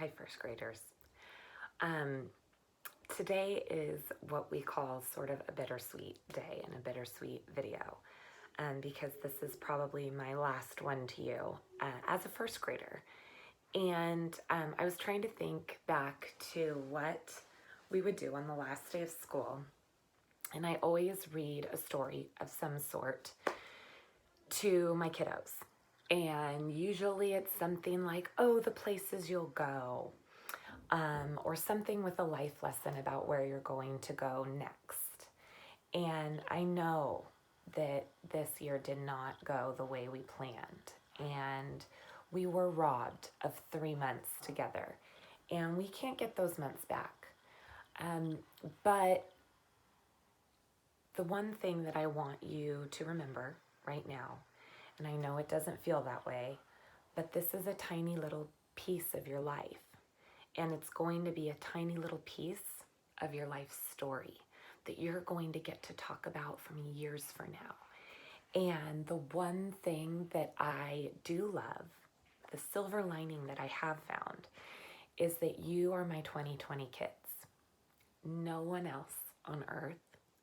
Hi, first graders. Um, Today is what we call sort of a bittersweet day and a bittersweet video, because this is probably my last one to you as a first grader. And I was trying to think back to what we would do on the last day of school. And I always read a story of some sort to my kiddos. And usually it's something like, oh, the places you'll go, or something with a life lesson about where you're going to go next. And I know that this year did not go the way we planned, and we were robbed of 3 months together, and we can't get those months back. But the one thing that I want you to remember right now, and I know it doesn't feel that way, but this is a tiny little piece of your life. And it's going to be a tiny little piece of your life story that you're going to get to talk about from years from now. And the one thing that I do love, the silver lining that I have found, is that you are my 2020 kids. No one else on earth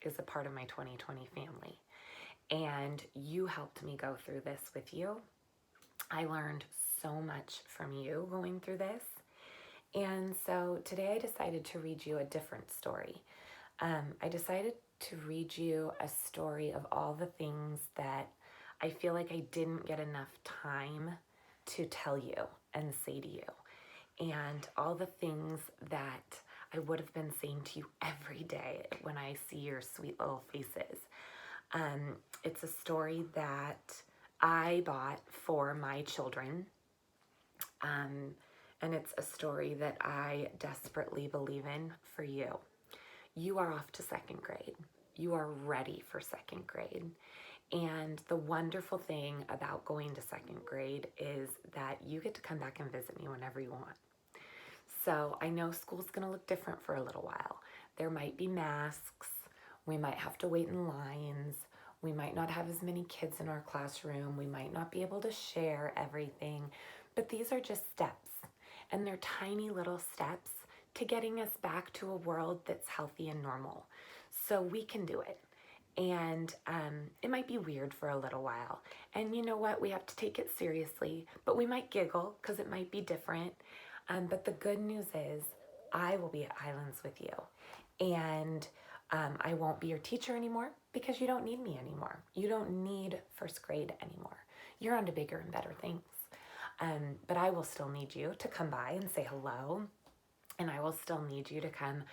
is a part of my 2020 family. And you helped me go through this with you. I learned so much from you going through this. And so today I decided to read you a different story. I decided to read you a story of all the things that I feel like I didn't get enough time to tell you and say to you, and all the things that I would have been saying to you every day when I see your sweet little faces. It's a story that I bought for my children. And it's a story that I desperately believe in for you. You are off to second grade. You are ready for second grade. And the wonderful thing about going to second grade is that you get to come back and visit me whenever you want. So I know school's gonna look different for a little while. There might be masks. We might have to wait in lines. We might not have as many kids in our classroom. We might not be able to share everything, but these are just steps. And they're tiny little steps to getting us back to a world that's healthy and normal. So we can do it. And it might be weird for a little while. And you know what? We have to take it seriously, but we might giggle because it might be different. But the good news is I will be at Highlands with you. And I won't be your teacher anymore because you don't need me anymore. You don't need first grade anymore. You're on to bigger and better things. But I will still need you to come by and say hello. And I will still need you to come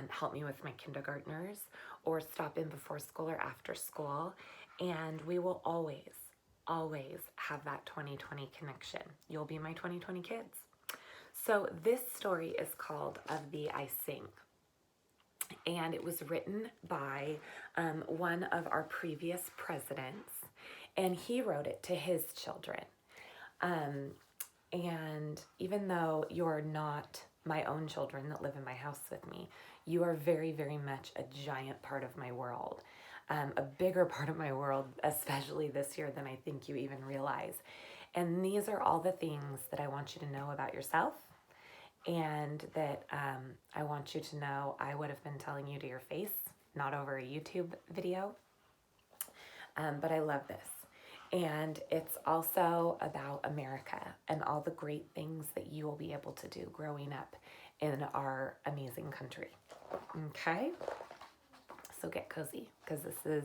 help me with my kindergartners or stop in before school or after school. And we will always, always have that 2020 connection. You'll be my 2020 kids. So this story is called Of Thee I Sing. And it was written by one of our previous presidents. And he wrote it to his children. And even though you're not my own children that live in my house with me, you are very, very much a giant part of my world, a bigger part of my world, especially this year than I think you even realize. And these are all the things that I want you to know about yourself, and that I want you to know I would have been telling you to your face, not over a YouTube video. But I love this. And it's also about America and all the great things that you will be able to do growing up in our amazing country. Okay? So get cozy, because this is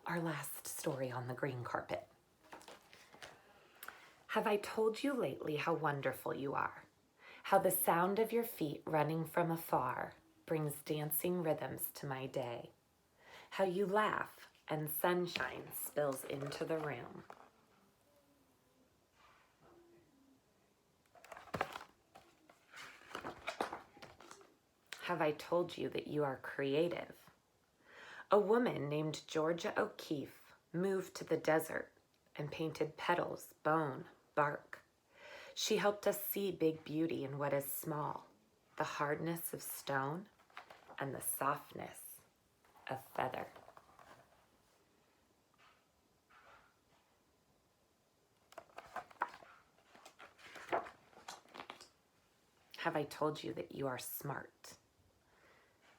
our last story on the green carpet. Have I told you lately how wonderful you are? How the sound of your feet running from afar brings dancing rhythms to my day? How you laugh and sunshine spills into the room? Have I told you that you are creative? A woman named Georgia O'Keeffe moved to the desert and painted petals, bone, bark. She helped us see big beauty in what is small, the hardness of stone and the softness of feather. Have I told you that you are smart?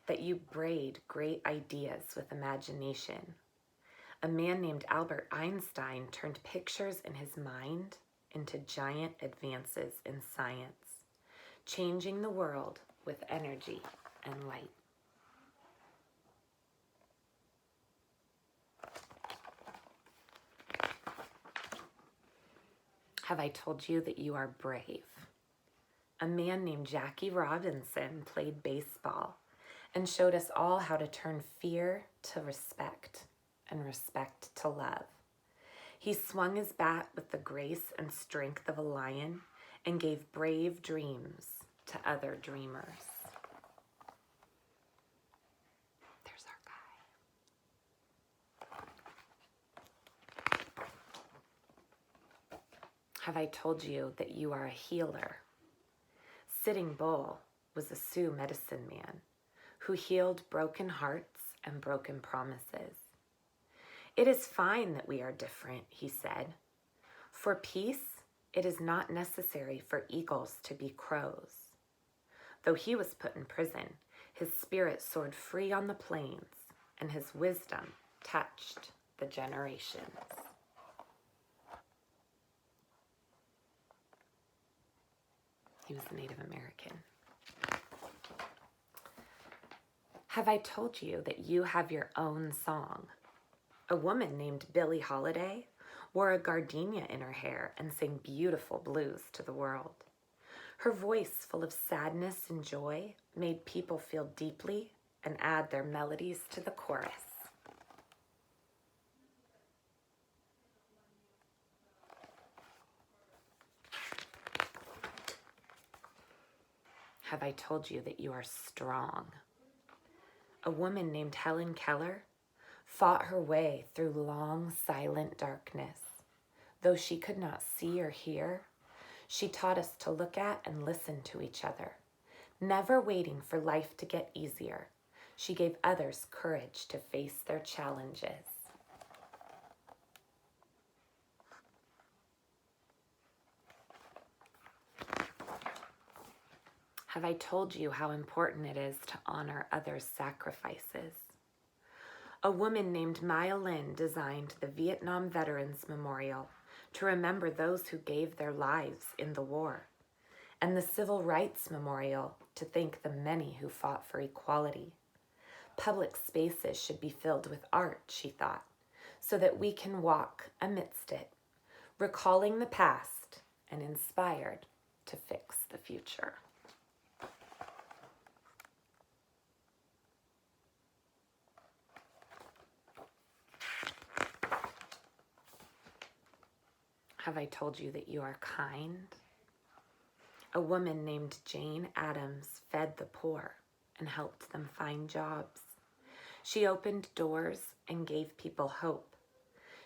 That you braid great ideas with imagination? A man named Albert Einstein turned pictures in his mind into giant advances in science, changing the world with energy and light. Have I told you that you are brave? A man named Jackie Robinson played baseball and showed us all how to turn fear to respect and respect to love. He swung his bat with the grace and strength of a lion and gave brave dreams to other dreamers. There's our guy. Have I told you that you are a healer? Sitting Bull was a Sioux medicine man who healed broken hearts and broken promises. It is fine that we are different, he said. For peace, it is not necessary for eagles to be crows. Though he was put in prison, his spirit soared free on the plains, and his wisdom touched the generations. He was Native American. Have I told you that you have your own song? A woman named Billie Holiday wore a gardenia in her hair and sang beautiful blues to the world. Her voice, full of sadness and joy, made people feel deeply and add their melodies to the chorus. Have I told you that you are strong? A woman named Helen Keller fought her way through long, silent darkness. Though she could not see or hear, she taught us to look at and listen to each other. Never waiting for life to get easier, she gave others courage to face their challenges. Have I told you how important it is to honor others' sacrifices? A woman named Maya Lin designed the Vietnam Veterans Memorial to remember those who gave their lives in the war, and the Civil Rights Memorial to thank the many who fought for equality. Public spaces should be filled with art, she thought, so that we can walk amidst it, recalling the past and inspired to fix the future. Have I told you that you are kind? A woman named Jane Addams fed the poor and helped them find jobs. She opened doors and gave people hope.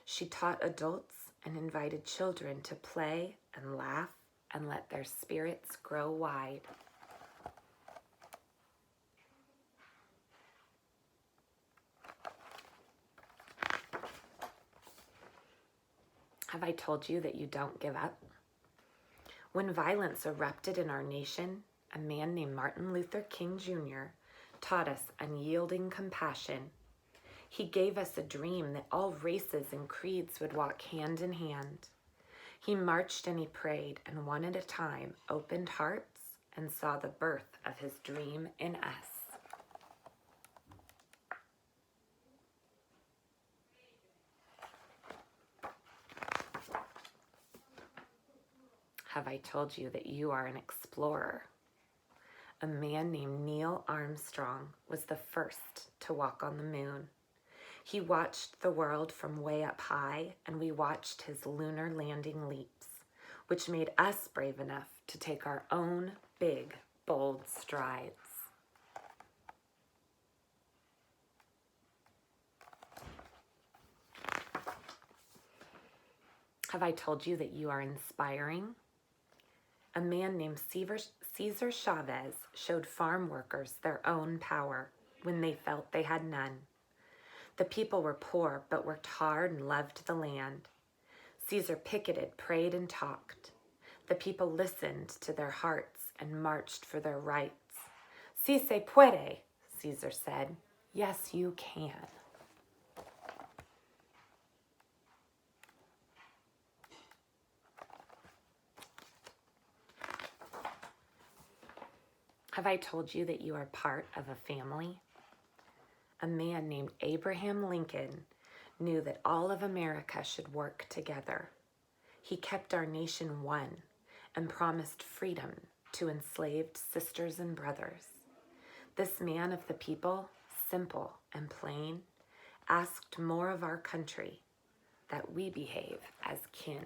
She taught adults and invited children to play and laugh and let their spirits grow wide. Have I told you that you don't give up? When violence erupted in our nation, a man named Martin Luther King Jr. taught us unyielding compassion. He gave us a dream that all races and creeds would walk hand in hand. He marched and he prayed, and one at a time opened hearts and saw the birth of his dream in us. Have I told you that you are an explorer? A man named Neil Armstrong was the first to walk on the moon. He watched the world from way up high, and we watched his lunar landing leaps, which made us brave enough to take our own big, bold strides. Have I told you that you are inspiring? A man named Cesar Chavez showed farm workers their own power when they felt they had none. The people were poor but worked hard and loved the land. Caesar picketed, prayed, and talked. The people listened to their hearts and marched for their rights. Si se puede, Caesar said. Yes, you can. Have I told you that you are part of a family? A man named Abraham Lincoln knew that all of America should work together. He kept our nation one and promised freedom to enslaved sisters and brothers. This man of the people, simple and plain, asked more of our country, that we behave as kin.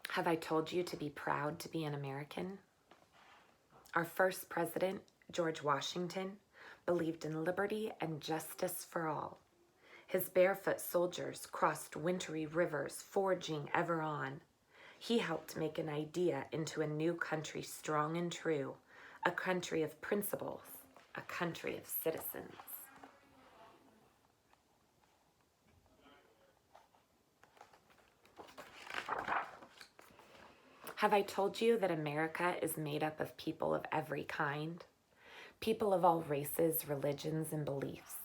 Have I told you to be proud to be an American? Our first president, George Washington, believed in liberty and justice for all. His barefoot soldiers crossed wintry rivers, forging ever on. He helped make an idea into a new country strong and true, a country of principles, a country of citizens. Have I told you that America is made up of people of every kind? People of all races, religions, and beliefs.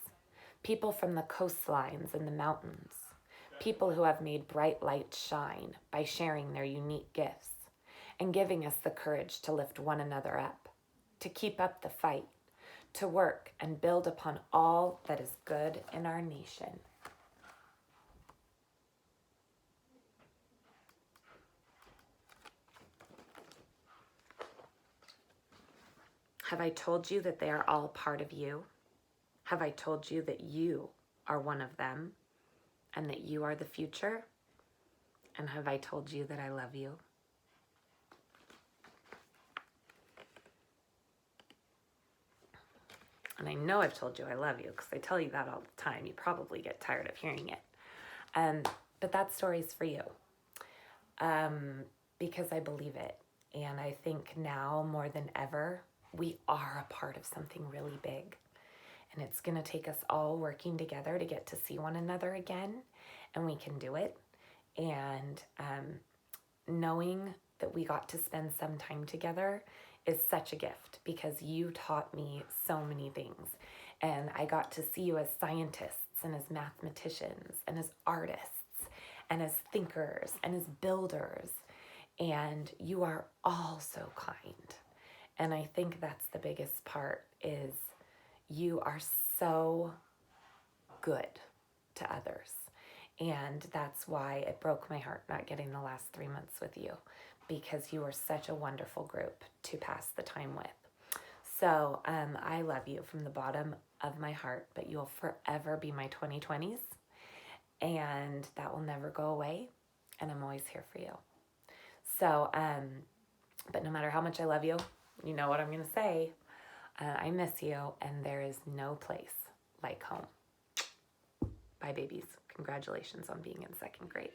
People from the coastlines and the mountains. People who have made bright lights shine by sharing their unique gifts and giving us the courage to lift one another up, to keep up the fight, to work and build upon all that is good in our nation. Have I told you that they are all part of you? Have I told you that you are one of them and that you are the future? And have I told you that I love you? And I know I've told you I love you because I tell you that all the time. You probably get tired of hearing it. But that story's for you because I believe it. And I think now more than ever, we are a part of something really big. And it's going to take us all working together to get to see one another again. And we can do it. And knowing that we got to spend some time together is such a gift because you taught me so many things. And I got to see you as scientists and as mathematicians and as artists and as thinkers and as builders. And you are all so kind. And I think that's the biggest part is you are so good to others. And that's why it broke my heart not getting the last 3 months with you because you were such a wonderful group to pass the time with. So I love you from the bottom of my heart, but you'll forever be my 2020s and that will never go away. And I'm always here for you. So, but no matter how much I love you, you know what I'm going to say. I miss you, and there is no place like home. Bye, babies. Congratulations on being in second grade.